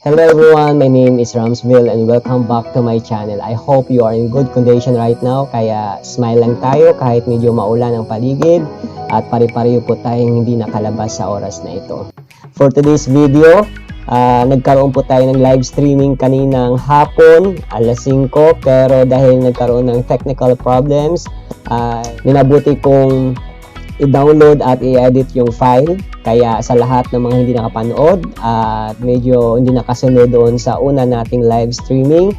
Hello everyone, my name is Ramsville and welcome back to my channel. I hope you are in good condition right now, kaya smile lang tayo kahit medyo maulan ang paligid at pare-pareho po tayong hindi nakalabas sa oras na ito. For today's video, nagkaroon po tayo ng live streaming kaninang hapon, alas 5, pero dahil nagkaroon ng technical problems, minabuti kong i-download at i-edit yung file. Kaya sa lahat ng mga hindi nakapanood at medyo hindi nakasunod doon sa una nating live streaming,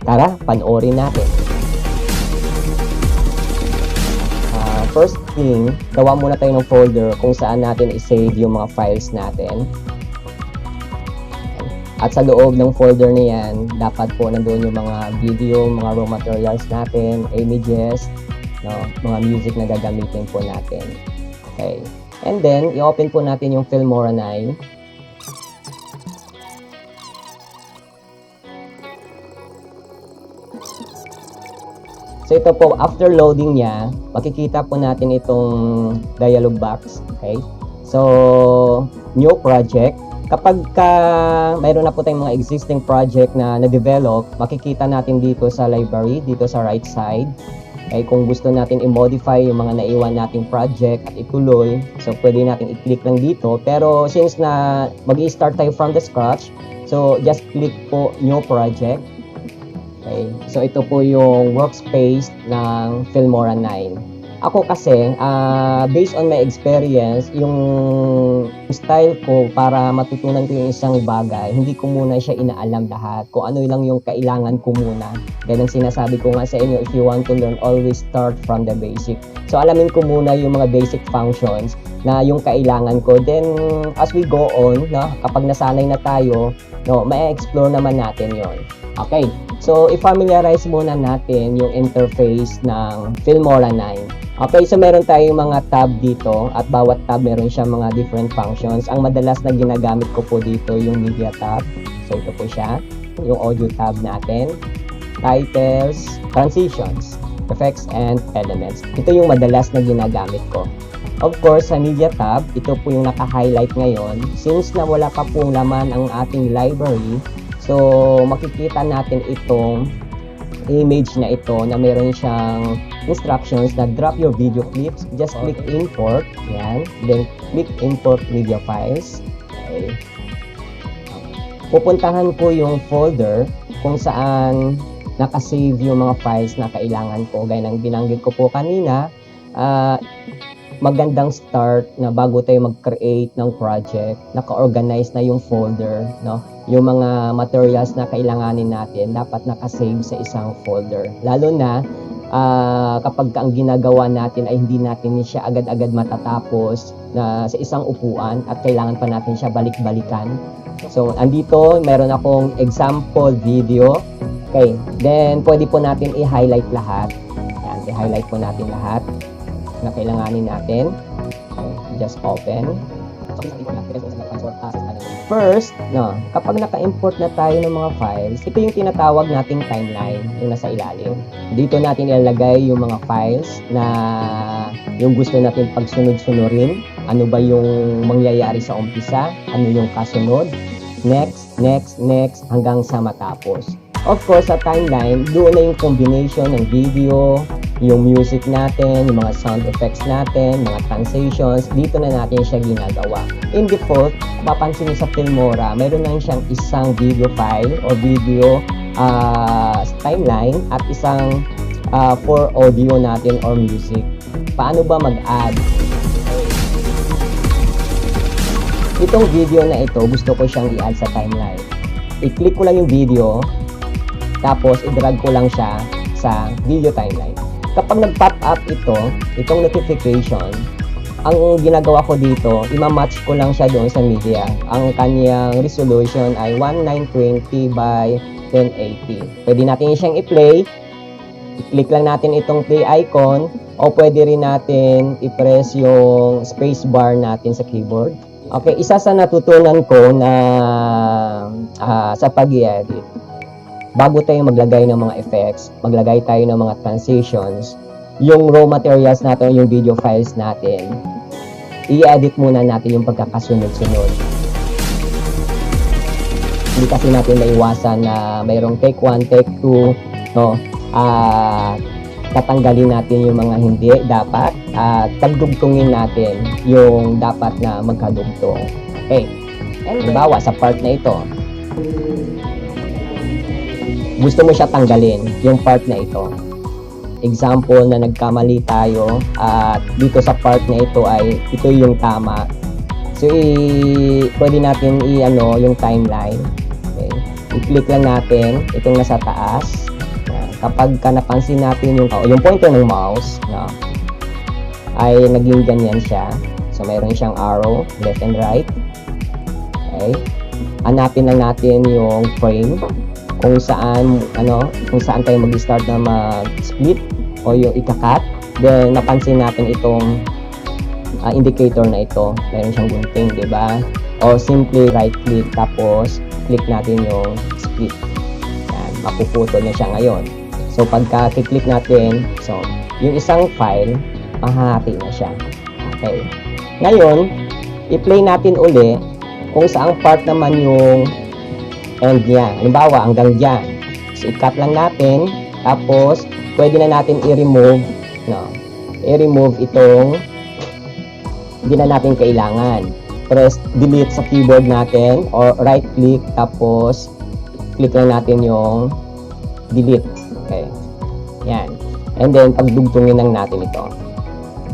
tara, panoorin natin. First thing, gawa muna tayo ng folder kung saan natin i-save yung mga files natin. At sa loob ng folder na yan, dapat po nandoon yung mga video, mga raw materials natin, images, no, mga music na gagamitin po natin. Okay. And then, i-open po natin yung Filmora 9. So, ito po, after loading niya, makikita po natin itong dialog box. Okay. So, new project. Kapag mayroon na po tayong mga existing project na na-develop, makikita natin dito sa library, dito sa right side. Ay kung gusto natin i-modify yung mga naiwan nating project at ituloy, so pwede natin i-click lang dito. Pero since na mag-i-start tayo from the scratch, so just click po new project. Okay, so ito po yung workspace ng Filmora 9. Ako kasi, based on my experience, yung style ko para matutunan ko yung isang bagay, hindi ko muna siya inaalam lahat. Kung ano lang yung kailangan ko muna. Kaya ang sinasabi ko nga sa inyo, if you want to learn, always start from the basic. So alamin ko muna yung mga basic functions na yung kailangan ko. Then, as we go on, no, kapag nasanay na tayo, no, ma-explore naman natin yon. Okay, so i-familiarize muna natin yung interface ng Filmora 9. Okay, so meron tayong mga tab dito at bawat tab meron siyang mga different functions. Ang madalas na ginagamit ko po dito yung media tab. So ito po siya, yung audio tab natin, titles, transitions, effects, and elements. Ito yung madalas na ginagamit ko. Of course, sa media tab, ito po yung naka-highlight ngayon. Since na wala pa pong laman ang ating library, so makikita natin itong image na ito na meron siyang instructions na drop your video clips, just click import, yan, then click import media files. Okay. Pupuntahan ko yung folder kung saan nakasave yung mga files na kailangan ko. Gaya ng binanggit ko po kanina, magandang start na bago tayo mag-create ng project, naka-organize na yung folder, no? Yung mga materials na kailanganin natin, dapat naka-save sa isang folder. Lalo na kapag ang ginagawa natin ay hindi natin siya agad-agad matatapos na sa isang upuan at kailangan pa natin siya balik-balikan. So, andito, meron akong example video. Okay, then pwede po natin i-highlight lahat. Yan, i-highlight po natin lahat na kailanganin natin. Okay, just open. First, no, kapag naka-import na tayo ng mga files, ito yung tinatawag nating timeline, yung nasa ilalim. Dito natin ilalagay yung mga files na yung gusto natin pagsunod-sunurin. Ano ba yung mangyayari sa umpisa? Ano yung kasunod? Next, next, next, hanggang sa matapos. Of course, sa timeline, doon na yung combination ng video, yung music natin, yung mga sound effects natin, mga transitions, dito na natin siya ginagawa. In default, mapapansin niyo sa Filmora, meron na siyang isang video file o video timeline at isang for audio natin or music. Paano ba mag-add? Itong video na ito, gusto ko siyang i-add sa timeline. I-click ko lang yung video, tapos i-drag ko lang siya sa video timeline. Kapag nag-pop up itong notification, ang ginagawa ko dito, ima-match ko lang siya doon sa media. Ang kanyang resolution ay 1920 by 1080. Pwede natin siyang i-play. I-click lang natin itong play icon o pwede rin natin i-press yung space bar natin sa keyboard. Okay, isa sa natutunan ko na sa pag-edit, bago tayo maglagay ng mga effects, maglagay tayo ng mga transitions, yung raw materials natin, yung video files natin, i-edit muna natin yung pagkakasunod-sunod. Hindi kasi natin maiwasan na mayroong take 1, take 2, no? Tatanggalin natin yung mga hindi dapat at pagdugtungin natin yung dapat na magkadugtong. Okay. Halimbawa, sa part na ito, gusto mo siya tanggalin, yung part na ito. Example na nagkamali tayo at dito sa part na ito ay ito yung tama. So, pwede natin yung timeline. Okay. I-click lang natin itong nasa taas. Kapag napansin natin yung pointer ng mouse, no, ay naging ganyan siya. So, mayroon siyang arrow, left and right. Okay. Hanapin lang natin yung frame kung saan tayo mag-start na mag-split o yung ika-cut. Then, napansin natin itong indicator na ito. Mayroon siyang gunting, di ba? O simply right-click tapos click natin yung split. Yan, mapuputol na siya ngayon. So, pagka click natin, so, yung isang file, mahati na siya. Okay. Ngayon, i-play natin uli kung saang part naman yung end niya. Halimbawa, hanggang dyan. So, i-cut lang natin, tapos, pwede na natin i-remove, no? I-remove itong hindi na natin kailangan. Press delete sa keyboard natin or right-click, tapos, click lang natin yung delete. Okay. Yan. And then, pagdugtungin lang natin ito.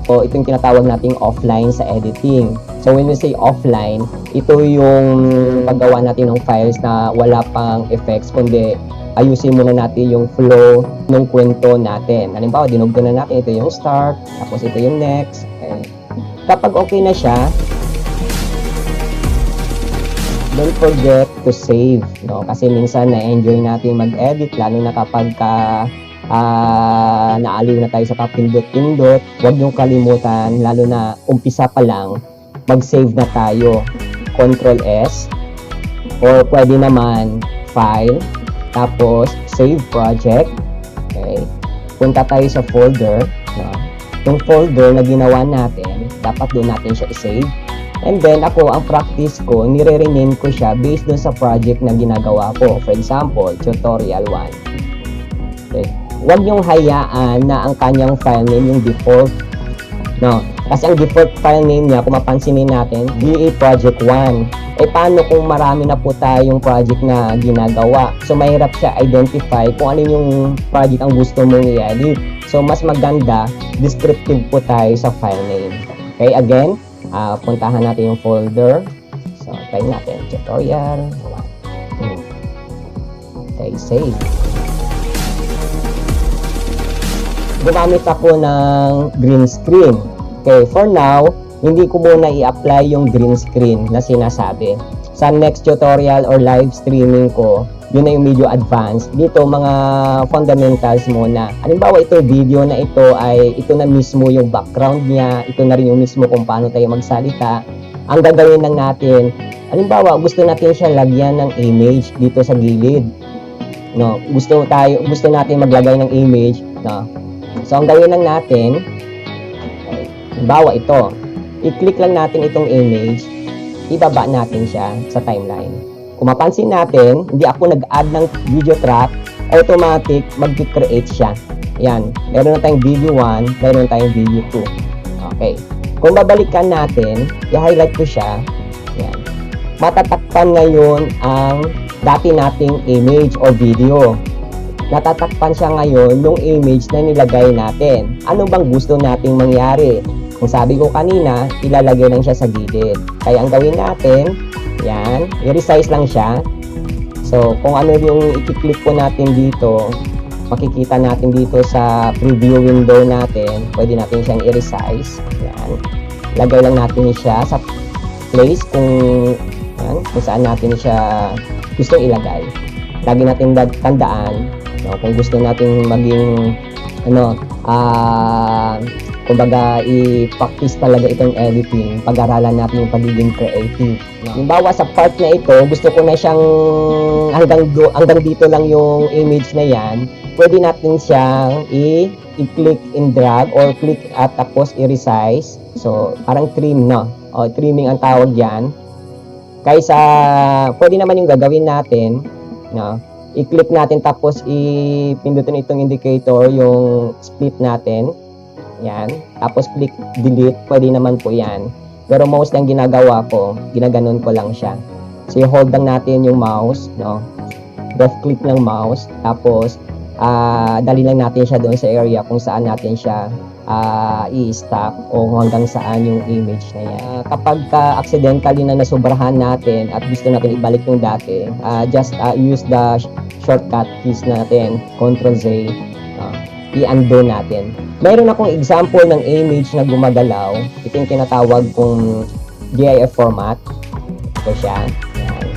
O, ito yung tinatawag nating offline sa editing. So, when we say offline, ito yung paggawa natin ng files na wala pang effects, kundi ayusin muna natin yung flow ng kwento natin. Halimbawa, dinugtong na natin. Ito yung start, tapos ito yung next. Okay. Kapag okay na siya, don't forget to save, no? Kasi minsan na-enjoy natin mag-edit, lalo na kapag naaliw na tayo sa papindot-pindot. Huwag niyong kalimutan, lalo na umpisa pa lang, mag-save na tayo. Control S, or pwede naman File, tapos Save Project. Okay. Punta tayo sa folder, no? Yung folder na ginawa natin, dapat doon natin siya i-save. And then, ako, ang practice ko, nire-rename ko siya based dun sa project na ginagawa ko. For example, tutorial 1. Okay. Huwag niyong hayaan na ang kanyang file name yung default. No? Kasi ang default file name niya, kung mapansinin natin, DA Project 1. Eh, paano kung marami na po tayong project na ginagawa? So, mahirap siya identify kung ano yung project ang gusto mong i-edit. So, mas maganda, descriptive po tayo sa file name. Okay, again, puntahan natin yung folder. So, try natin. Tutorial 1. Okay, save. Gumamit ako ng green screen. Okay, for now, hindi ko muna i-apply yung green screen na sinasabi. Sa next tutorial or live streaming ko, yun na yung medyo advanced. Dito, mga fundamentals muna. Halimbawa, ito video na ito ay ito na mismo yung background niya. Ito na rin yung mismo kung paano tayo magsalita. Ang gagawin lang natin, halimbawa, gusto natin siya lagyan ng image dito sa gilid. No, gusto natin maglagay ng image, no. So, ang gawin lang natin, halimbawa ito, i-click lang natin itong image, ibaba natin siya sa timeline. Kung mapansin natin, hindi ako nag-add ng video track, automatic, mag-create siya. Yan, meron na tayong video 1, meron na tayong video 2. Okay. Kung babalikan natin, i-highlight ko siya, yan. Matatakpan ngayon ang dati nating image o video. Natatakpan siya ngayon yung image na nilagay natin. Ano bang gusto nating mangyari? Kung sabi ko kanina, ilalagay lang siya sa gilid. Kaya ang gawin natin, yan, i-resize lang siya. So, kung ano yung i-click po natin dito, makikita natin dito sa preview window natin, pwede natin siyang i-resize. Yan. Lagay lang natin siya sa place kung saan natin siya gusto ilagay. Lagi natin tandaan, no, kung gusto natin maging kumbaga i-practice talaga itong editing, pag-aralan natin yung pagiging creative. Halimbawa sa part na ito, gusto ko na siyang hanggang dito lang yung image na yan, pwede natin siyang i-click and drag or click at tapos i-resize. So, parang trim, no? O, trimming ang tawag yan. Kaysa, pwede naman yung gagawin natin, no? I-click natin tapos ipindutin itong indicator, yung split natin. Yan. Tapos click delete, pwede naman po yan. Pero most ng ginagawa ko, ginaganon ko lang siya. So, i-hold lang natin yung mouse, no? Left click ng mouse, tapos dali lang natin siya doon sa area kung saan natin siya i-stop o hanggang saan yung image na yan. Kapag accidentally na nasubrahan natin at gusto natin ibalik yung dati, just use the shortcut keys natin, Ctrl Z, i-undo natin. Mayroon akong example ng image na gumagalaw. Ito yung tinatawag kong GIF format. Ito siya. Yan.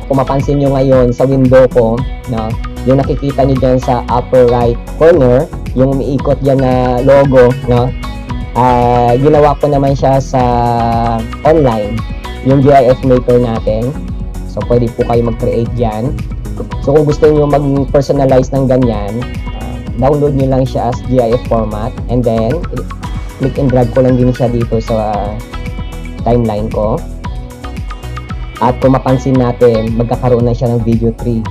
Kung mapansin nyo ngayon sa window ko, no, yung nakikita nyo dyan sa upper right corner, yung umiikot dyan na logo, no, ginawa ko naman siya sa online, yung GIF maker natin. So, pwede po kayo mag-create dyan. So, kung gusto nyo mag-personalize ng ganyan, download nyo lang siya as GIF format, and then click and drag ko lang din siya dito sa timeline ko. At kung mapansin natin, magkakaroon na siya ng video 3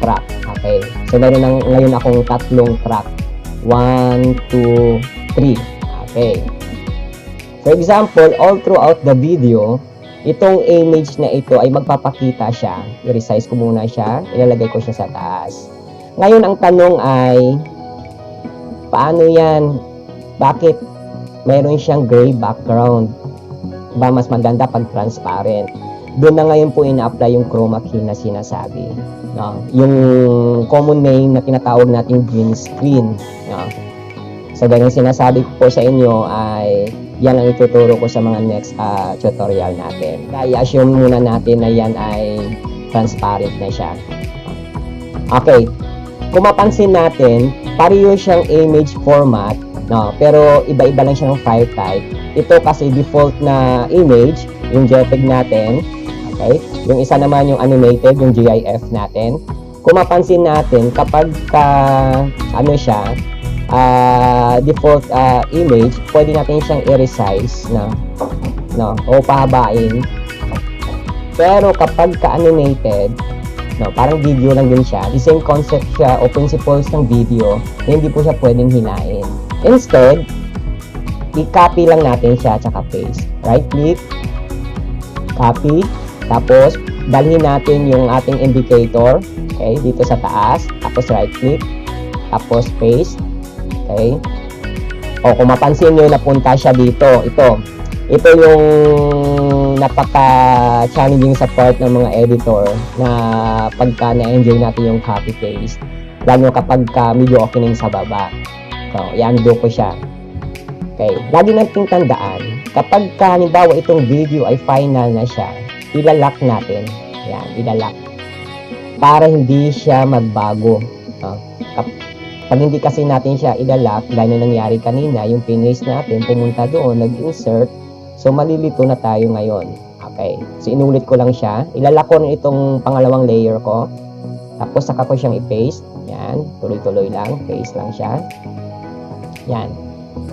track. Okay, so meron ngayon akong tatlong track, 1, 2, 3. Okay, for example, all throughout the video, itong image na ito ay magpapakita siya. I-resize ko muna siya, ilalagay ko siya sa taas. Ngayon ang tanong ay, paano yan? Bakit mayroon siyang gray background? Ba mas maganda pag transparent? Doon na ngayon po ina-apply yung chroma key na sinasabi. No? Yung common name na tinatawag natin green screen. No? So, ganyan sinasabi ko po sa inyo ay yan ang ituturo ko sa mga next tutorial natin. I-assume muna natin na yan ay transparent na siya. Okay. Kung mapansin natin, pareho siyang image format, no? Pero iba-iba lang siya ng file type. Ito kasi default na image, yung JPEG natin. Okay? Yung isa naman yung animated, yung GIF natin. Kung mapansin natin, kapag ano siya, default image, pwede natin siyang i-resize na, no? O pahabain. Pero kapag ka-animated, no, parang video lang din siya. The same concept siya o principles ng video na hindi po siya pwedeng hinain. Instead, i-copy lang natin siya tsaka paste. Right click, copy, tapos dalhin natin yung ating indicator, okay, dito sa taas, tapos right click, tapos paste, okay. O kung mapansin nyo, napunta siya dito. Ito yung napaka-challenging sa part ng mga editor na pagka na-enjoy natin yung copy-paste. Lalo kapag medyo opening sa baba. So, i-undo ko siya. Okay. Lagi nating tandaan, kapag halimbawa itong video ay final na siya, ilalock natin. Yan, ilalock. Para hindi siya magbago. Pag hindi kasi natin siya ilalock, gaya na nangyari kanina, yung pinaste natin, pumunta doon, nag-insert, so malilito na tayo ngayon. Okay. So, inulit ko lang siya. Ilalock ko na itong pangalawang layer ko. Tapos, saka ko siyang i-paste. Yan. Tuloy-tuloy lang. Paste lang siya. Yan.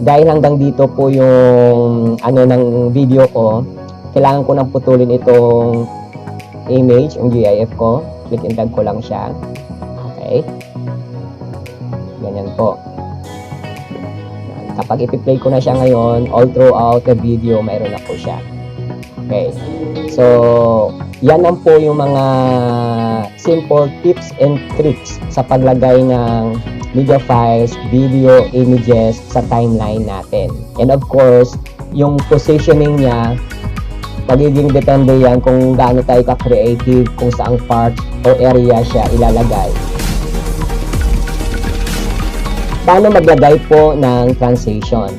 Dahil hanggang dito po yung ano ng video ko, kailangan ko nang putulin itong image, yung GIF ko. Click and drag ko lang siya. Okay. Ganyan po. Kapag ipi-play ko na siya ngayon, all throughout the video, mayroon na po siya. Okay. So, yan lang po yung mga simple tips and tricks sa paglagay ng media files, video, images sa timeline natin. And of course, yung positioning niya, magiging depende yan kung gaano tayo ka-creative, kung saang part or area siya ilalagay. Paano maglagay po ng transition?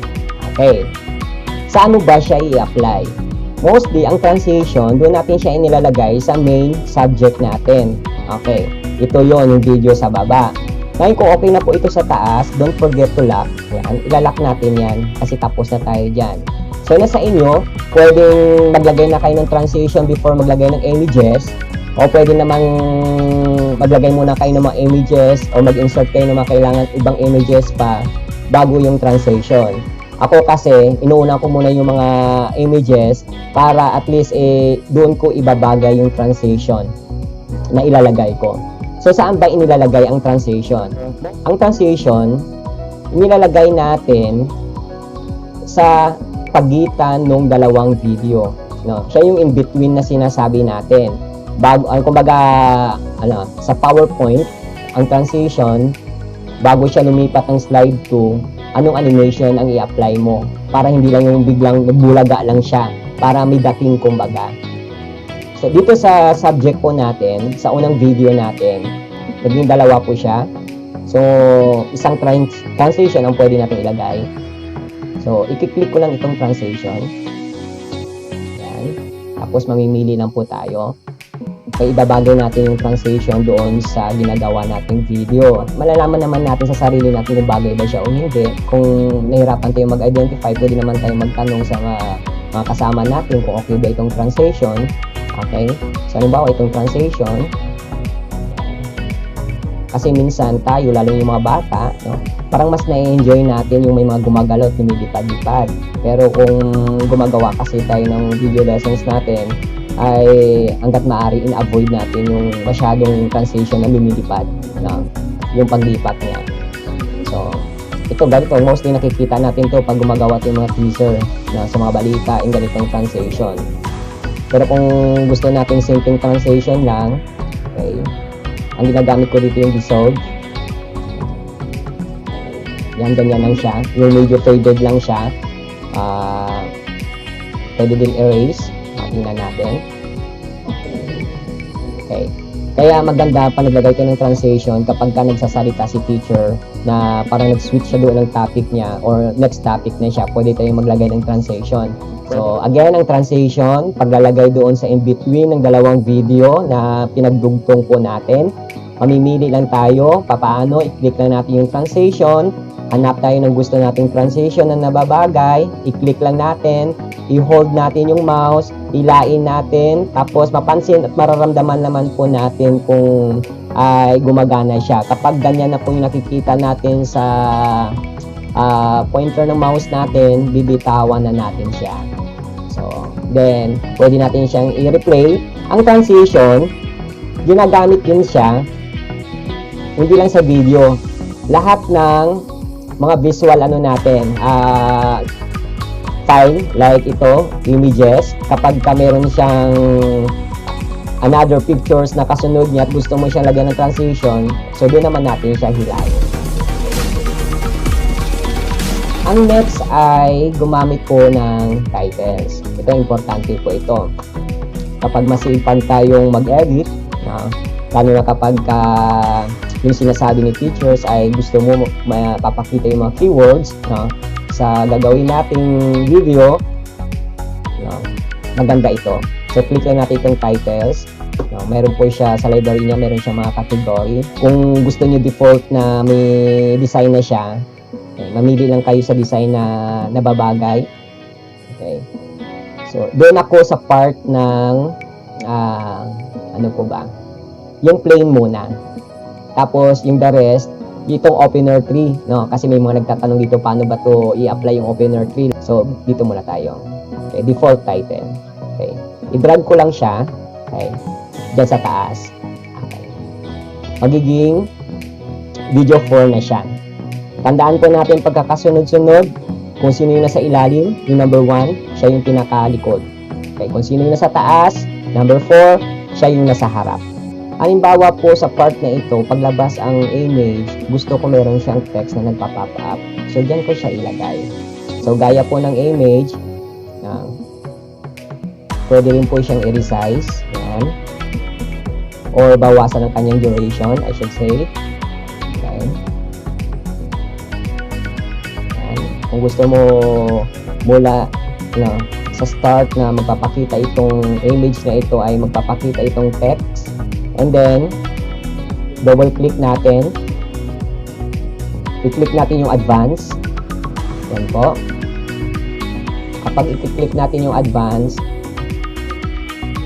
Okay. Saan mo ba siya i-apply? Mostly, ang transition, doon natin siya inilalagay sa main subject natin. Okay. Ito yon yung video sa baba. Ngayon, kung okay na po ito sa taas, don't forget to lock. Yan. Ilalock natin yan kasi tapos na tayo dyan. So, nasa inyo, pwedeng maglagay na kayo ng transition before maglagay ng images, o pwede namang maglagay muna kayo ng mga images o mag-insert kayo ng mga kailangan ibang images pa bago yung transition. Ako kasi, inuuna ko muna yung mga images para at least doon ko ibabagay yung transition na ilalagay ko. So, saan ba inilalagay ang transition? Ang transition, inilalagay natin sa pagitan ng dalawang video. No? Siya yung in-between na sinasabi natin. Kumbaga, sa PowerPoint, ang transition, bago siya lumipat ng slide 2, anong animation ang i-apply mo para hindi lang yung biglang nagbulaga lang siya, para may dating kumbaga. So dito sa subject po natin, sa unang video natin, naging dalawa po siya. So isang transition ang pwede natin ilagay. So i-click ko lang itong transition. Yan. Tapos mamimili lang po tayo. Kaya ibabagay natin yung transition doon sa ginagawa nating video. Malalaman naman natin sa sarili natin kung bagay ba siya o hindi. Kung nahirapan tayo mag-identify, pwede naman tayo magtanong sa mga kasama natin kung okay ba itong transition. Okay? So, halimbawa itong transition. Kasi minsan tayo, lalo yung mga bata, no? Parang mas na-enjoy natin yung may mga gumagalaw at lumilipad-lipad. Pero kung gumagawa kasi tayo ng video lessons natin, ay hanggat maaari in-avoid natin yung masyadong transition na lumilipad, no? Yung paglipat niya. So, ito ganito, mostly nakikita natin to pag gumagawa tayo mga teaser na sa mga balita, yung ganitong transition. Pero kung gusto natin simpleng transition lang, okay, ang ginagamit ko dito yung dissolve. Yan, ganyan lang siya. Yung medyo faded lang siya. Pwede din erase. Tingnan natin. Okay. Kaya maganda pa naglagay ko ng transition kapag ka nagsasalita si teacher na parang nag-switch siya doon ng topic niya or next topic na siya, pwede tayong maglagay ng transition. So, again, ang transition, paglalagay doon sa in-between ng dalawang video na pinagdugtong po natin. Mamimili lang tayo, papaano, i-click lang natin yung transition, hanap tayo ng gusto nating transition na nababagay, i-click lang natin, i-hold natin yung mouse, ilain natin, tapos mapansin at mararamdaman naman po natin kung ay gumagana siya. Kapag ganyan na po yung nakikita natin sa pointer ng mouse natin, bibitawan na natin siya. So, then, pwede natin siyang i-replay. Ang transition, ginagamit din siya, hindi lang sa video, lahat ng mga visual natin, file, like ito, images, kapag ka meron siyang another pictures na kasunod niya at gusto mo siyang lagyan ng transition, so doon naman natin siya hilahin. Ang next ay gumamit po ng titles. Ito, importante po ito. Kapag masipan tayong mag-edit, lalo na kapag yung sinasabi ni teachers ay gusto mo mapapakita yung mga keywords, sa gagawin nating video, maganda ito. So, click lang natin itong titles. Meron po siya sa library niya, meron siya mga category. Kung gusto niyo default na may design na siya, mamili lang kayo sa design na nababagay. Okay. So, doon ako sa part ng ano po ba? Yung plain muna. Tapos, yung the rest, itong opener tree, no? Kasi may mga nagtatanong dito paano ba to i-apply yung opener tree. So, dito muna tayo. Okay, default title. Okay. I-drag ko lang siya. Okay. Diyan sa taas. Okay. Magiging video 4 na siya. Tandaan po natin pagkakasunod-sunod kung sino yung nasa ilalim, yung number 1, siya yung pinakalikod. Okay. Kung sino yung nasa taas, number 4, siya yung nasa harap. Halimbawa po sa part na ito, paglabas ang image, gusto ko meron siyang text na nagpa-pop up. So, dyan ko siya ilagay. So, gaya po ng image, pwede rin po siyang i-resize. Yan. Or bawasan ang kanyang duration, I should say. Okay. Yan. Kung gusto mo mula sa start na magpapakita itong image na ito ay magpapakita itong text. And then, double click natin. I-click natin yung advance. Yan po. Kapag i-click natin yung advance,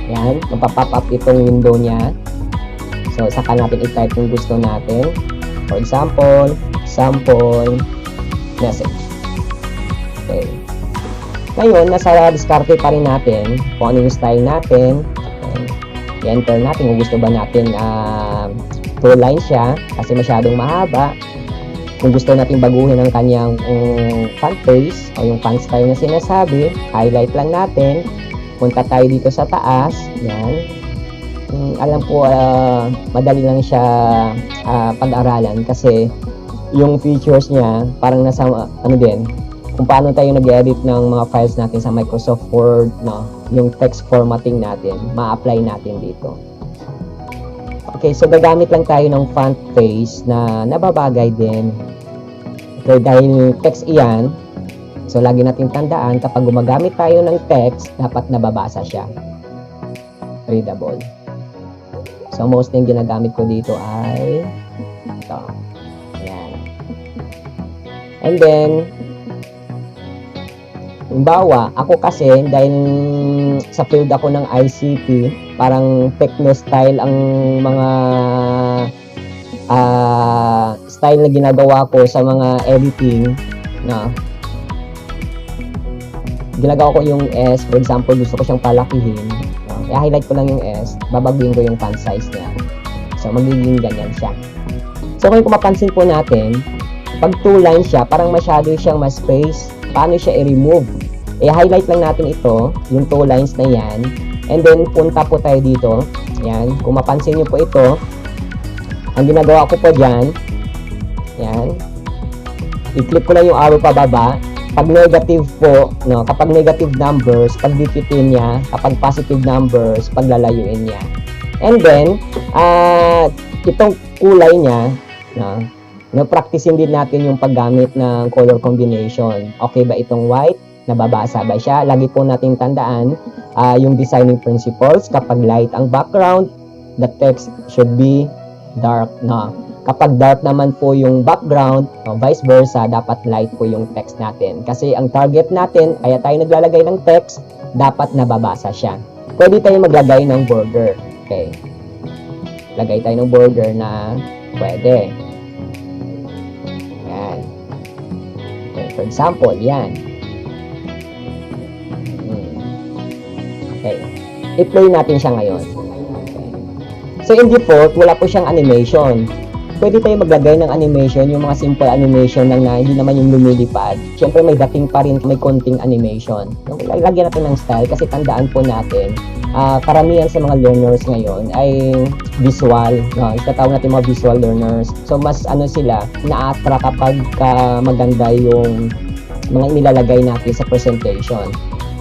yan, magpa-pop up itong window niya. So, saka natin i-type yung gusto natin. For example, sample message. Okay. Ngayon, nasa diskarte pa rin natin kung ano yung style natin. Okay. I-enter natin kung gusto ba natin two lines siya kasi masyadong mahaba. Kung gusto natin baguhin ang kanyang font face o yung font style na sinasabi, highlight lang natin. Punta tayo dito sa taas. Yan. Alam po, madali lang siya pag-aralan kasi yung features niya parang nasa ano din, kung paano tayo nag-edit ng mga files natin sa Microsoft Word, no? Yung text formatting natin, ma-apply natin dito. Okay, so gagamit lang tayo ng font face na nababagay din. Okay, dahil text iyan, so lagi natin tandaan kapag gumagamit tayo ng text, dapat nababasa siya. Readable. So mostly yung ginagamit ko dito ay ito. Ayan. And then, halimbawa, ako kasi dahil sa field ako ng ICT, parang techno style ang mga style na ginagawa ko sa mga editing na ginagawa ko yung S, for example, gusto ko siyang palakihin, i-highlight ko lang yung S, babaguhin ko yung font size niya. So, magiging ganyan siya. So, kung mapansin po natin, pag two lines siya, parang masyado siyang ma-space. Paano siya i-remove? I-highlight lang natin ito, yung two lines na yan, and then punta po tayo dito. Yan, kung mapansin nyo po ito, ang ginagawa ko po dyan, yan, i-click ko lang yung arrow pababa. Pag negative po, no, kapag negative numbers, pagdikitin niya, kapag positive numbers, paglalayuin niya. And then, itong kulay niya, no, practicein din natin yung paggamit ng color combination. Okay ba itong white? Nababasa ba siya? Lagi po natin tandaan yung designing principles. Kapag light ang background, the text should be dark, no? Kapag dark naman po yung background, o vice versa, dapat light po yung text natin. Kasi ang target natin, kaya tayo naglalagay ng text, dapat nababasa siya. Pwede tayo maglagay ng border. Okay. Lagay tayo ng border na pwede. Yan. Okay, for example, yan. Okay. I-play natin siya ngayon. Okay. So, in default, wala po siyang animation. Pwede tayo maglagay ng animation, yung mga simple animation lang na hindi naman yung lumilipad. Siyempre may dating pa rin, may konting animation. Lagyan natin ng style kasi tandaan po natin, karamihan sa mga learners ngayon ay visual. No? Itatawag natin mga visual learners. So mas ano sila, na-attract kapag maganda yung mga inilalagay natin sa presentation.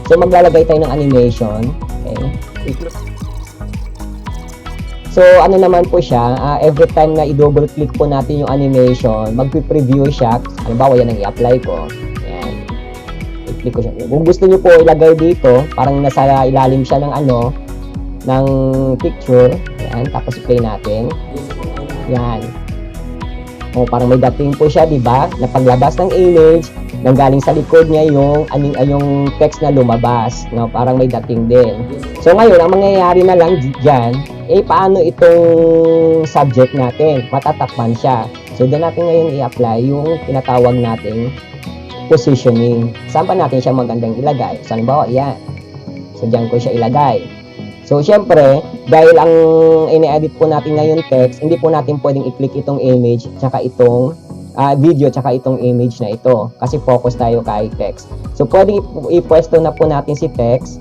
So maglalagay tayo ng animation. Okay. So, ano naman po siya, every time na i-double click po natin yung animation, magpi-preview siya. Halimbawa, yan ang i-apply ko. Ayan. I-click ko siya. Kung gusto nyo po ilagay dito, parang nasa ilalim siya ng ano, ng picture. Ayan, tapos i-play natin. Ayan. O, parang may dating po siya, di ba? Na paglabas ng image, nanggaling sa likod niya yung text na lumabas. No? Parang may dating din. So, ngayon, ang mangyayari na lang dyan, paano itong subject natin? Matatakpan siya. So, doon natin ngayon i-apply yung tinatawag nating positioning. Saan pa natin siya magandang ilagay? So, halimbawa, yan. So, dyan ko siya ilagay. So, syempre, dahil ang ini-edit po natin ngayon text, hindi po natin pwedeng i-click itong image, tsaka itong video, tsaka itong image na ito. Kasi focus tayo kay text. So, pwedeng i-pwesto na po natin si text.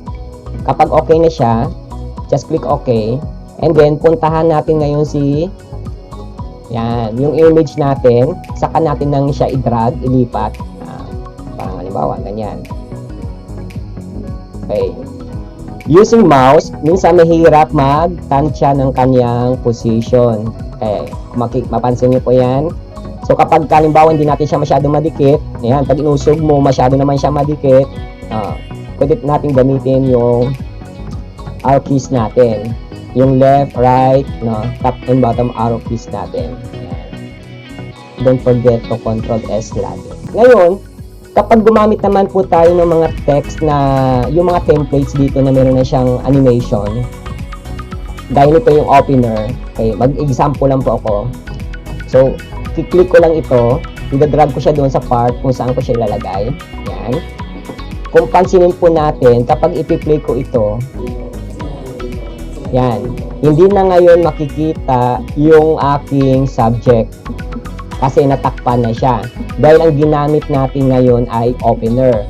Kapag okay na siya, just click OK. And then, puntahan natin ngayon yan, yung image natin, saka natin nang siya i-drag, ilipat. Parang halimbawa, ganyan. Okay. Using mouse, minsan mahirap mag-tansya ng kanyang position. Okay. Mapansin niyo po yan. So, kapag halimbawa hindi natin siya masyadong madikit, yan, pag inusog mo, masyado naman siya madikit, pwede natin gamitin yung arrow keys natin. Yung left, right, no, top and bottom arrow keys natin. Ayan. Don't forget to Control S lagi. Ngayon, kapag gumamit naman po tayo ng mga text na, yung mga templates dito na meron na siyang animation, dahil ito yung opener, okay, mag-example lang po ako. So, i-click ko lang ito, i-drag ko siya doon sa part kung saan ko siya ilalagay. Ayan. kung pansinin po natin, kapag ipi-play ko ito, yan, hindi na ngayon makikita yung aking subject kasi natakpan na siya. Dahil ang ginamit natin ngayon ay opener.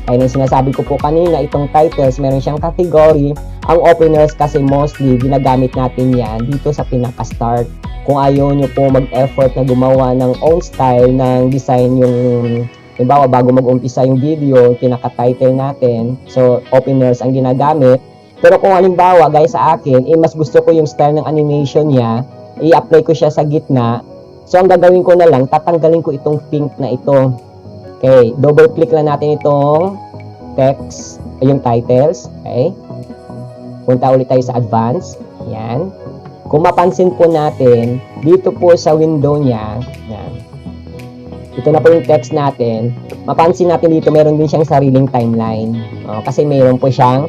Kaya nang sinasabi ko po kanina, itong titles, meron siyang category. Ang openers kasi mostly, ginagamit natin yan dito sa pinaka-start. Kung ayaw nyo po mag-effort na gumawa ng own style ng design yung, halimbawa, bago mag-umpisa yung video, pinaka-title natin. So, openers ang ginagamit. Pero kung halimbawa, guys, sa akin, mas gusto ko yung style ng animation niya, i-apply ko siya sa gitna. So, ang gagawin ko na lang, tatanggalin ko itong pink na ito. Okay, double-click lang natin itong text, yung titles. Okay. Punta ulit tayo sa advance. Yan. Kung mapansin po natin, dito po sa window niya, yan. Ito na po yung text natin. Mapansin natin dito, meron din siyang sariling timeline. Kasi meron po siyang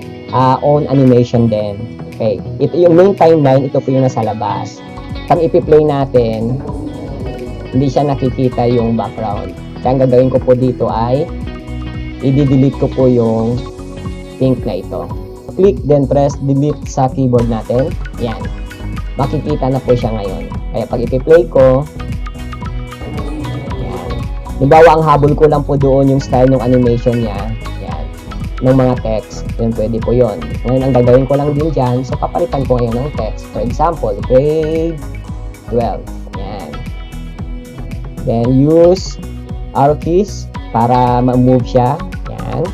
own animation din. Okay. Ito yung main timeline, ito po yung nasa labas. Pag ipi-play natin, hindi siya nakikita yung background. Kaya ang gagawin ko po dito ay i-delete ko po yung pink na ito. Click, then press delete sa keyboard natin. Yan. Makikita na po siya ngayon. Kaya pag i-play ko, yan. Halimbawa, ang habol ko lang po doon yung style ng animation niya. Yan. Ng mga text. Yan, pwede po yun. Ngayon, ang gagawin ko lang din dyan, so papalitan ko ngayon ng text. For example, grade 12. Yan. Then, use arrow keys para ma-move siya. Yan.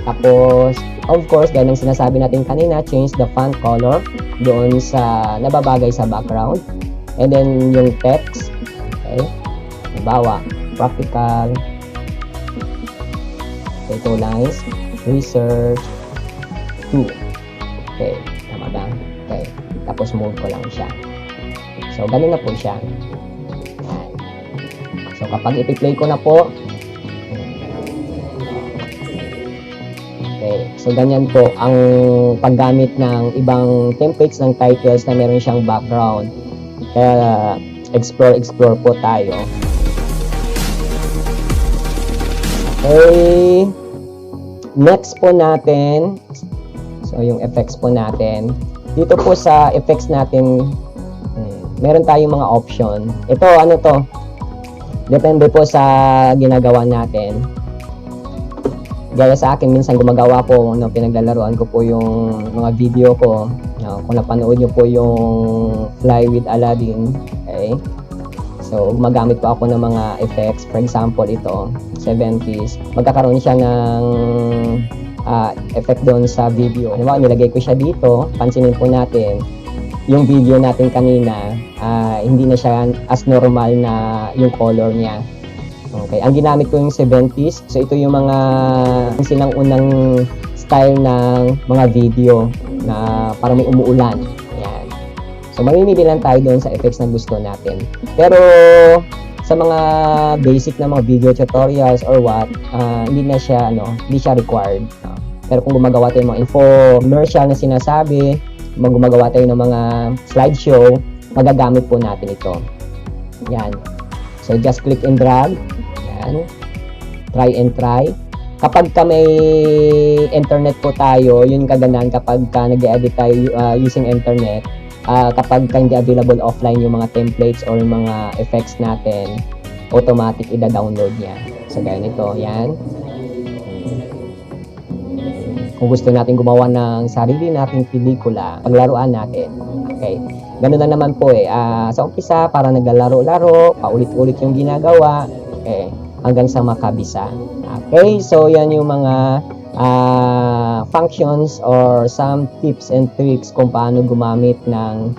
Tapos, of course, dahil ang sinasabi natin kanina, change the font color doon sa nababagay sa background. And then, yung text. Okay. Halimbawa, practical. Okay, 2 lines. Research 2. Okay. Tama ba? Okay. Tapos, move ko lang siya. So, ganun na po siya. So, kapag ipi-play ko na po, okay, so ganyan po ang paggamit ng ibang templates ng titles na meron siyang background. Kaya, explore po tayo. Okay, next po natin, so yung effects po natin, dito po sa effects natin, meron tayong mga option. Ito, ano to? Depende po sa ginagawa natin. Gaya sa akin, minsan gumagawa po, pinaglalaroan ko po yung mga video ko. Kung napanood nyo po yung Fly with Aladdin, okay? So, gumagamit po ako ng mga effects. For example, ito, 70s. Magkakaroon siya ng effect doon sa video. Ano ba, nilagay ko siya dito. Pansinin po natin, yung video natin kanina, hindi na siya as normal na yung color niya. Okay, ang ginamit ko yung 70s. So ito yung mga silang unang style ng mga video na parang may umuulan. Ayan. So mamimili lang tayo doon sa effects na gusto natin. Pero sa mga basic na mga video tutorials or what, hindi siya required. Pero kung gumagawa tayo ng mga infomercial na sinasabi, gumagawa tayo ng mga slideshow, magagamit po natin ito. Yan. So, just click and drag. Yan. Try and try. Kapag ka may internet po tayo, yun kagandahan kapag ka nag-edit tayo using internet, kapag ka hindi available offline yung mga templates or yung mga effects natin, automatic ida-download niya. So, gaya nito. Yan. Kung gusto natin gumawa ng sarili nating pelikula, paglaruan natin. Okay. Ganun na naman po sa umpisa, para naglalaro-laro, paulit-ulit yung ginagawa, hanggang sa makabisa. Okay, so yan yung mga functions or some tips and tricks kung paano gumamit ng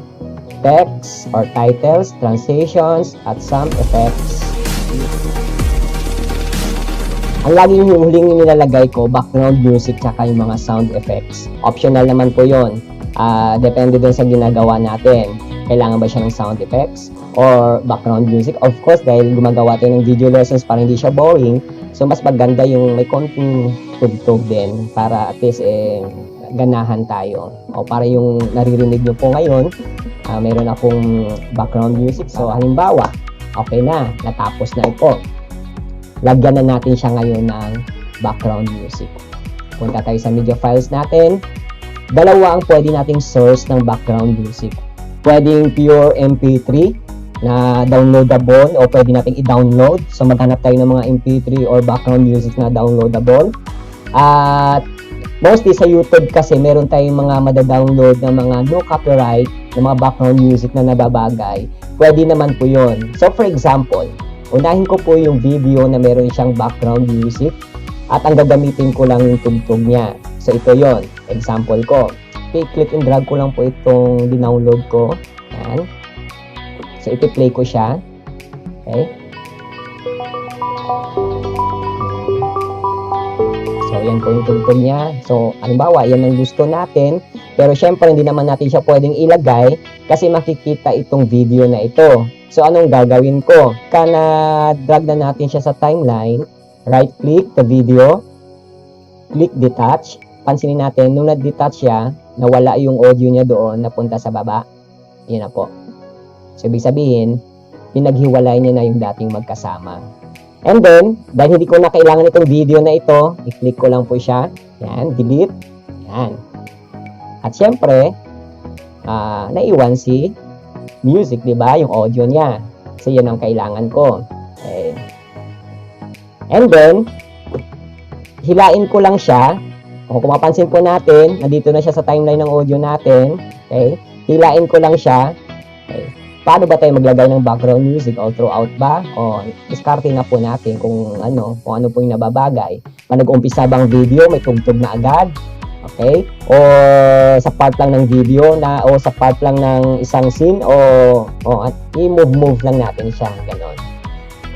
text or titles, translations, at some effects. Ang laging huling nilalagay ko, background music tsaka yung mga sound effects. Optional naman po yon. Depende din sa ginagawa natin. Kailangan ba siya ng sound effects or background music? Of course, dahil gumagawa tayo ng video lessons para hindi siya boring, so mas maganda yung may konting tugtog din para at least ganahan tayo. O para yung naririnig nyo po ngayon, meron akong background music. So halimbawa, okay na, natapos na ito. Lagyan na natin siya ngayon ng background music. Punta tayo sa media files natin. Dalawa ang pwede nating source ng background music. Pwedeng pure MP3 na downloadable o pwede nating i-download. So maghanap tayo ng mga MP3 or background music na downloadable. At mostly sa YouTube kasi meron tayong mga madadownload na mga no copyright na mga background music na nababagay. Pwede naman po yun. So for example, unahin ko po yung video na meron siyang background music at ang gagamitin ko lang yung tugtog niya. So ito yon, example ko. Okay, click and drag ko lang po itong dinownload ko. Yan. So iti-play ko siya. Okay. So yan po yung tugtog niya. So halimbawa, yan ang gusto natin. Pero syempre hindi naman natin siya pwedeng ilagay kasi makikita itong video na ito. So anong gagawin ko? Kana drag na natin siya sa timeline. Right click the video. Click detach. Pansinin natin, nung na-detach siya, nawala yung audio niya doon, napunta sa baba. Yan na po. So, ibig sabihin, pinaghiwalay niya na yung dating magkasama. And then, dahil hindi ko na kailangan itong video na ito, i-click ko lang po siya. Yan, delete. Yan. At syempre, naiwan si music, di ba? Yung audio niya. Kasi yan ang kailangan ko. Okay. And then, hilain ko lang siya. O kung mapansin po natin, nandito na siya sa timeline ng audio natin. Okay? Hilain ko lang siya. Okay. Paano ba tayo maglagay ng background music? O throughout ba? O diskarte na po natin kung ano po yung nababagay. Pag nag-umpisa bang video, may tugtog na agad. Okay? O sa part lang ng video na o sa part lang ng isang scene o i-move lang natin siya. Ganon.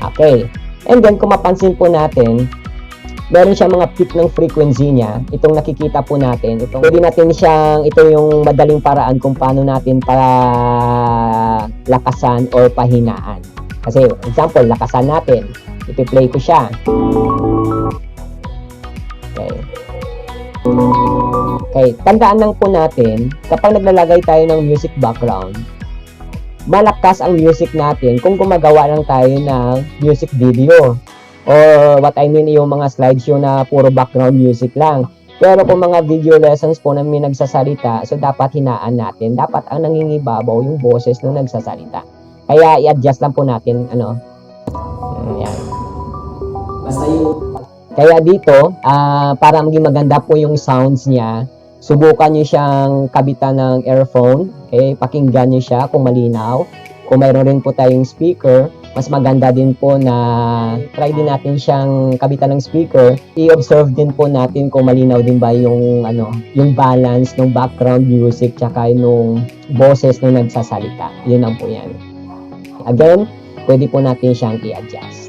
Okay. And then kung mapansin po natin, meron siyang mga peak ng frequency niya. Itong nakikita po natin. Pwede natin ito yung madaling paraan kung paano natin para lakasan or pahinaan. Kasi, example, lakasan natin. Ipi-play ko siya. Okay. Okay. Tandaan lang po natin, kapag naglalagay tayo ng music background, malakas ang music natin kung gumagawa lang tayo ng music video. Or what I mean yung mga slideshow na puro background music lang. Pero kung mga video lessons po na may nagsasalita, so dapat hinaan natin. Dapat ang nangingibabaw yung boses ng nagsasalita. Kaya i-adjust lang po natin, yan. Basta yung... Kaya dito, para maging maganda po yung sounds niya, subukan nyo siyang kabitan ng earphone. Okay? Pakinggan nyo siya kung malinaw. Kung mayroon rin po tayong speaker, mas maganda din po na try din natin siyang kabitan ng speaker. I-observe din po natin kung malinaw din ba yung yung balance ng background music tsaka yung boses ng nagsasalita. Yun lang po yan. Again, pwede po natin siyang i-adjust.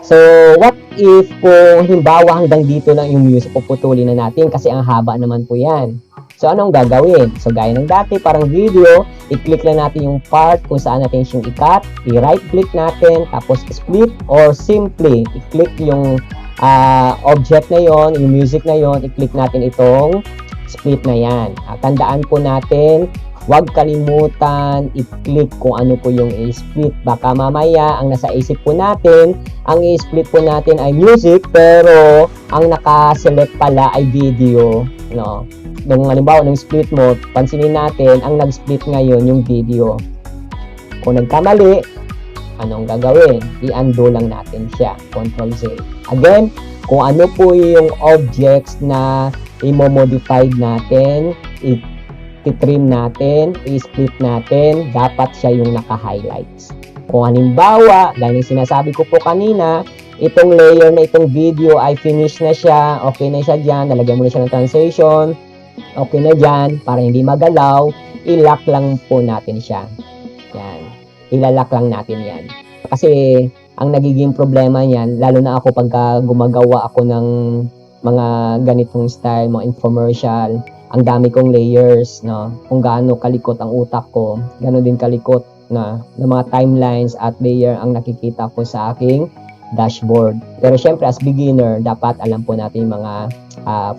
So, what if kung halimbawa hanggang dito lang yung music, puputulin na natin kasi ang haba naman po yan. So, anong gagawin? So, gaya ng dati, parang video, i-click lang natin yung part kung saan natin siyang i-cut, i-right click natin, tapos split, or simply, i-click yung object na yon, yung music na yon, i-click natin itong split na yan. Tandaan po natin, huwag kalimutan i-click kung ano po yung i-split. Baka mamaya, ang nasa isip po natin, ang i-split po natin ay music, pero ang naka-select pala ay video, no? Nung halimbawa, nung split mo, pansinin natin, ang nag-split ngayon yung video. Kung nagkamali, anong gagawin? I-undo lang natin siya. Control Z. Again, kung ano po yung objects na i-modify natin, i-trim natin, i-split natin, dapat siya yung naka-highlights. Kung halimbawa, gaya ng sinasabi ko po kanina, itong layer na itong video ay finish na siya, okay na siya dyan, nalagyan mo na siya ng transition, okay na dyan, para hindi magalaw, i-lock lang po natin siya. Yan. Ilalock lang natin yan. Kasi, ang nagiging problema niyan, lalo na ako pagka gumagawa ako ng mga ganitong style, mga infomercial, ang dami kong layers, no? Kung gaano kalikot ang utak ko, gano'n din kalikot na mga timelines at layer ang nakikita ko sa aking dashboard. Pero syempre, as beginner, dapat alam po natin yung mga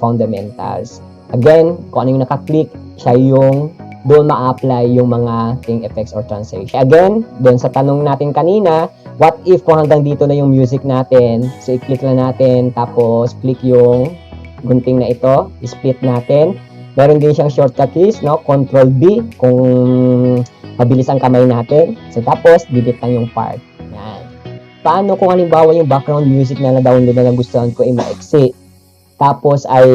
fundamentals. Again, kung ano yung naka-click, siya yung doon ma-apply yung mga thing effects or translation. Again, doon sa tanong natin kanina, what if kung hanggang dito na yung music natin, so i-click lang natin, tapos click yung gunting na ito, split natin. Meron din siyang shortcut keys, no? Control B kung mabilis ang kamay natin. So tapos delete lang yung part. Yan. Paano kung halimbawa yung background music na na-download na nagustuhan ko ay maiksi? Tapos ay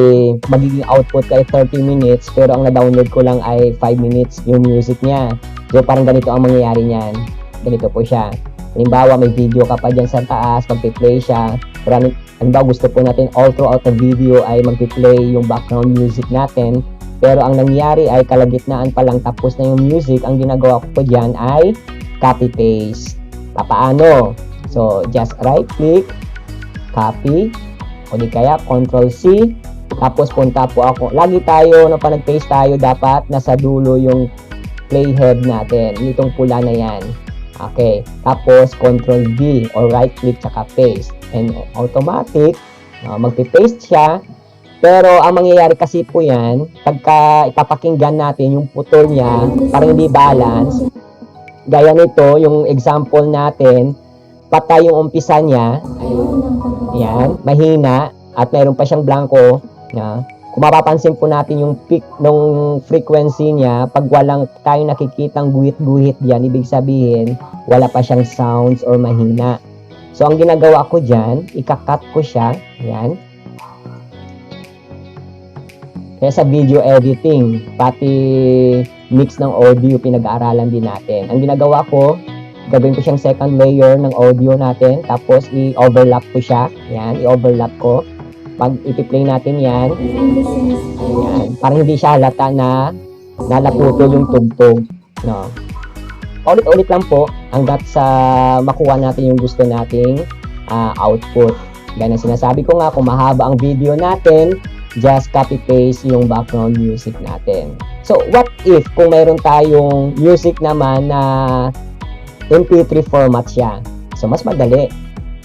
magiging output ko ay 30 minutes pero ang na-download ko lang ay 5 minutes yung music niya. So parang ganito ang mangyayari niyan. Ganito po siya. Halimbawa may video ka pa dyan sa taas, magpi-play siya. Pero halimbawa gusto po natin all throughout the video ay magpi-play yung background music natin. Pero ang nangyari ay kalagitnaan pa lang tapos na yung music. Ang ginagawa ko dyan ay copy-paste. Paano? So just right-click, copy, o di kaya Control C, tapos punta po ako. Lagi tayo, na nag-paste tayo, dapat nasa dulo yung playhead natin. Itong pula na yan. Okay. Tapos Control V or right-click tsaka paste. And automatic, magpi-paste siya. Pero ang mangyayari kasi po yan, pagka ipapakinggan natin yung putol niya, parang hindi balance. Gaya nito, yung example natin, patay yung umpisa niya. Yan, mahina at mayroon pa siyang blanco. Kung mapapansin po natin yung peak ng frequency niya, pag walang tayo nakikitang guhit-guhit diyan, ibig sabihin wala pa siyang sounds or mahina. So ang ginagawa ko diyan, ika-cut ko siya, yan. Kaya sa video editing, pati mix ng audio pinag-aaralan din natin. Ang ginagawa ko, gagawin ko siyang second layer ng audio natin, tapos i-overlap ko siya. Yan, i-overlap ko. Pag i-play natin yan, yan, parang hindi siya halata na nalaputol yung tugtog. No? Ulit-ulit lang po hanggat sa makuha natin yung gusto nating output. Gaya na sinasabi ko nga, kung mahaba ang video natin, just copy-paste yung background music natin. So, what if kung mayroon tayong music naman na MP3 format siya. So, mas madali.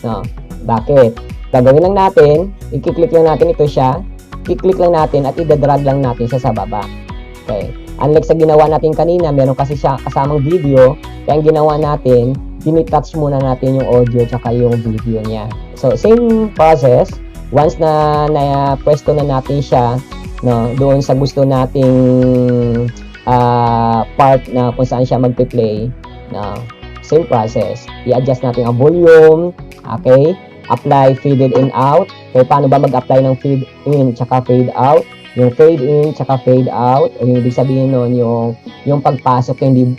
No? Bakit? Gagawin lang natin, i-click lang natin ito siya, i-click lang natin at i-drag lang natin siya sa baba. Okay. Unlike sa ginawa natin kanina, meron kasi siya kasamang video, kaya ang ginawa natin, tinitouch muna natin yung audio tsaka yung video niya. So, same process. Once na pwesto na natin siya, no, doon sa gusto nating part na kung saan siya magpe-play, no, same process. I-adjust natin ang volume, okay? Apply faded in out. Okay, paano ba mag-apply ng fade in tsaka fade out? Yung fade in tsaka fade out, o yung ibig sabihin nun, yung pagpasok, hindi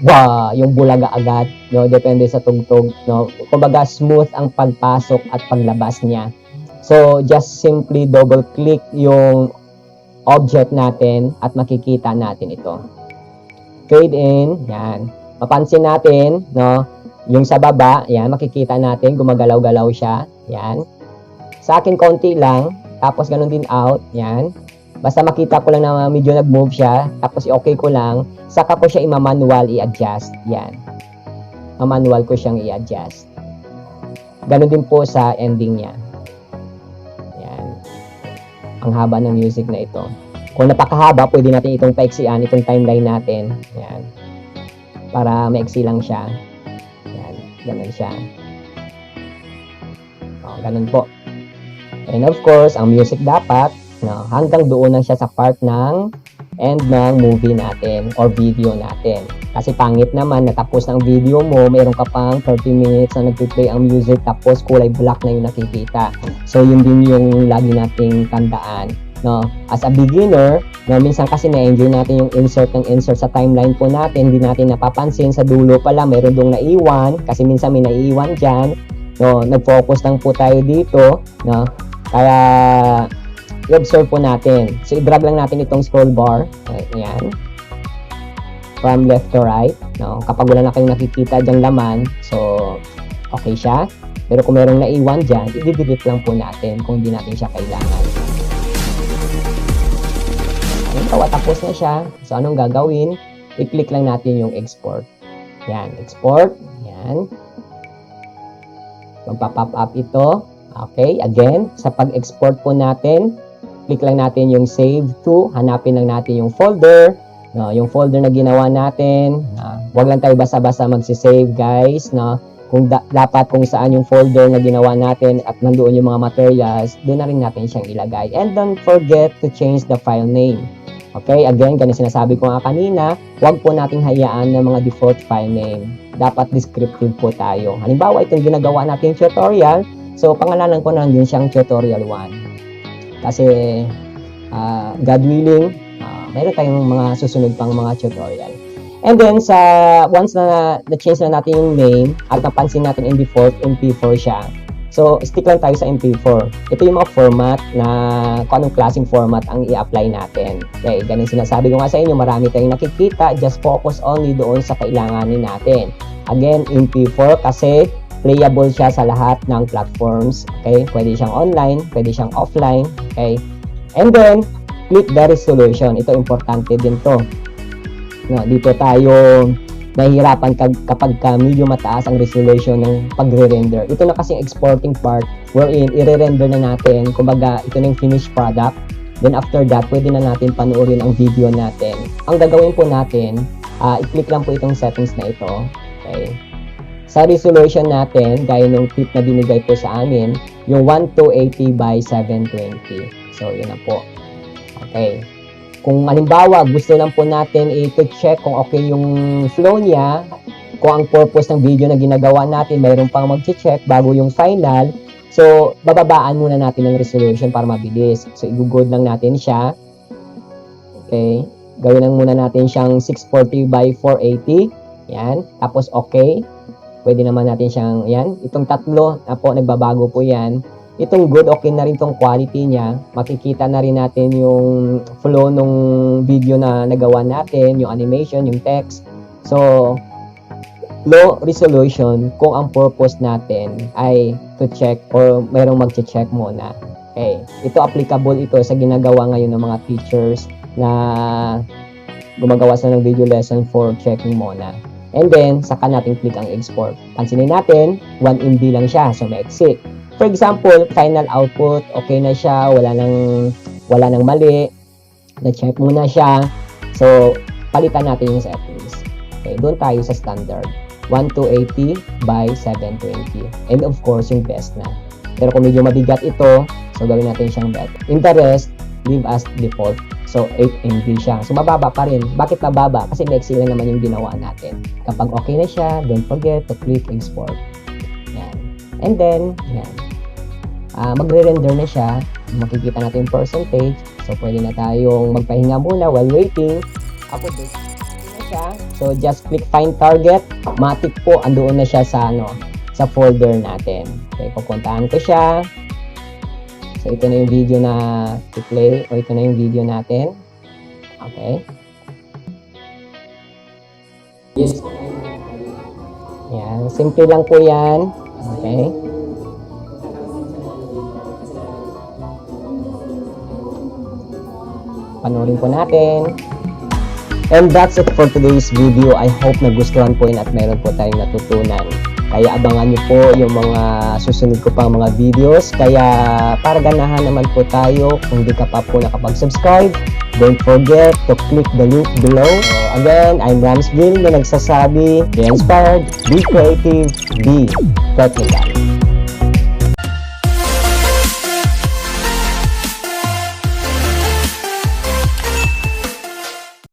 yung bulaga agad, no? Depende sa tugtog, no? Kumbaga smooth ang pagpasok at paglabas niya. So, just simply double click yung object natin at makikita natin ito. Fade in, yan. Mapansin natin, no? Yung sa baba, yan, makikita natin, gumagalaw-galaw siya, yan. Sa akin, konti lang, tapos ganun din out, yan. Basta makita ko lang na medyo nag-move siya, tapos i-okay ko lang, saka ko siya i-manual i-adjust, yan. Ma-manual ko siyang i-adjust. Ganun din po sa ending niya. Yan. Ang haba ng music na ito. Kung napakahaba, pwede natin itong paiksian, itong timeline natin, yan. Para maiksi lang siya. Ganun siya. Ganun po. And of course, ang music dapat, no, hanggang doon lang siya sa part ng end ng movie natin or video natin. Kasi pangit naman, natapos ng video mo, mayroon ka pang 30 minutes na nag-play ang music, tapos kulay black na yung nakikita. So, yun din yung lagi nating tandaan. No, as a beginner, no, minsan kasi na-enjoy natin yung insert sa timeline po natin, hindi natin napapansin sa dulo pala mayroon dong naiwan kasi minsan may naiiwan diyan. No, nag-focus lang po tayo dito, no. Kaya i-observe po natin. So i-drag lang natin itong scroll bar, ayan. From left to right, no. Kapag wala na kayong nakikita diyang laman, so okay siya. Pero kung mayroong naiwan diyan, i-delete lang po natin kung hindi natin siya kailangan. Tapos na siya. So, anong gagawin? I-click lang natin yung export. Yan, export. Yan. Magpa-pop up ito. Okay, again, sa pag-export po natin, click lang natin yung save to. Hanapin lang natin yung folder. No, yung folder na ginawa natin. Huwag lang tayo basta-basta magsisave, guys. No? dapat kung saan yung folder na ginawa natin at nandoon yung mga materials, doon na rin natin siyang ilagay. And don't forget to change the file name. Okay, again, ganun sinasabi ko nga kanina, huwag po nating hayaan ng mga default file name. Dapat descriptive po tayo. Halimbawa, itong ginagawa natin tutorial, so pangalanan ko na din siyang tutorial 1. Kasi, God willing, mayroon tayong mga susunod pang mga tutorial. And then, once na na-change na natin yung name, at napansin natin in default, MP4 siya. So, stick lang tayo sa MP4. Ito yung mga format na kung anong klaseng format ang i-apply natin. Okay, ganun sinasabi ko nga sa inyo, marami tayong nakikita. Just focus only doon sa kailanganin natin. Again, MP4 kasi playable siya sa lahat ng platforms. Okay, pwede siyang online, pwede siyang offline. Okay, and then, click the resolution. Ito, importante din to. No, dito tayo nahihirapan kapag medyo mataas ang resolution ng pagre-render. Ito na kasing exporting part wherein i-render na natin. Kumbaga, ito na yung finished product. Then after that, pwede na natin panoorin ang video natin. Ang gagawin po natin, i-click lang po itong settings na ito. Okay. Sa resolution natin, gaya ng tip na binigay po sa amin, yung 1280 by 720. So, yun na po. Okay. Kung halimbawa gusto lang po natin i-check kung okay yung flow niya, kung ang purpose ng video na ginagawa natin, mayroon pang mag-check bago yung final. So, bababaan muna natin ang resolution para mabilis. So, i-good lang natin siya. Okay. Gawin lang muna natin siyang 640 by 480. Yan. Tapos, okay. Pwede naman natin siyang, yan. Itong tatlo na po, nagbabago po yan. Itong good, okay na rin tong quality niya. Makikita na rin natin yung flow nung video na nagawa natin, yung animation, yung text. So, low resolution kung ang purpose natin ay to check or mayroong mag-check muna. Okay. Ito applicable ito sa ginagawa ngayon ng mga teachers na gumagawa sa ng video lesson for checking muna. And then, saka natin click ang export. Pansinin natin, 1 MB lang siya. So, maiksi. For example, final output, okay na siya, wala nang mali, na-check muna siya. So, palitan natin yung settings. Okay, doon tayo sa standard. 1280 by 720. And of course, yung best na. Pero kung medyo mabigat ito, so gawin natin siyang better. In the rest, leave as default. So, 8 MB siya. So, mababa pa rin. Bakit mababa? Kasi maiksi lang naman yung ginawa natin. Kapag okay na siya, don't forget to click export. Yan. And then, yan. Magre-render na siya. Makikita natin yung percentage. So, pwede na tayong magpahinga muna while waiting. Ako din. Na siya. So, just click find target. Matik po, andoon na siya sa folder natin. Okay, pupuntahan ko siya. So, ito na yung video na i-play. O, ito na yung video natin. Okay. Yes. Yan. Simple lang po yan. Okay. Panoorin po natin. And that's it for today's video. I hope nagustuhan po yun at meron po tayong natutunan. Kaya abangan niyo po yung mga susunod ko pang mga videos. Kaya para ganahan naman po tayo, kung di ka pa po nakapag-subscribe, don't forget to click the link below. So again, I'm Ramsville na nagsasabi, be inspired, be creative, be technical.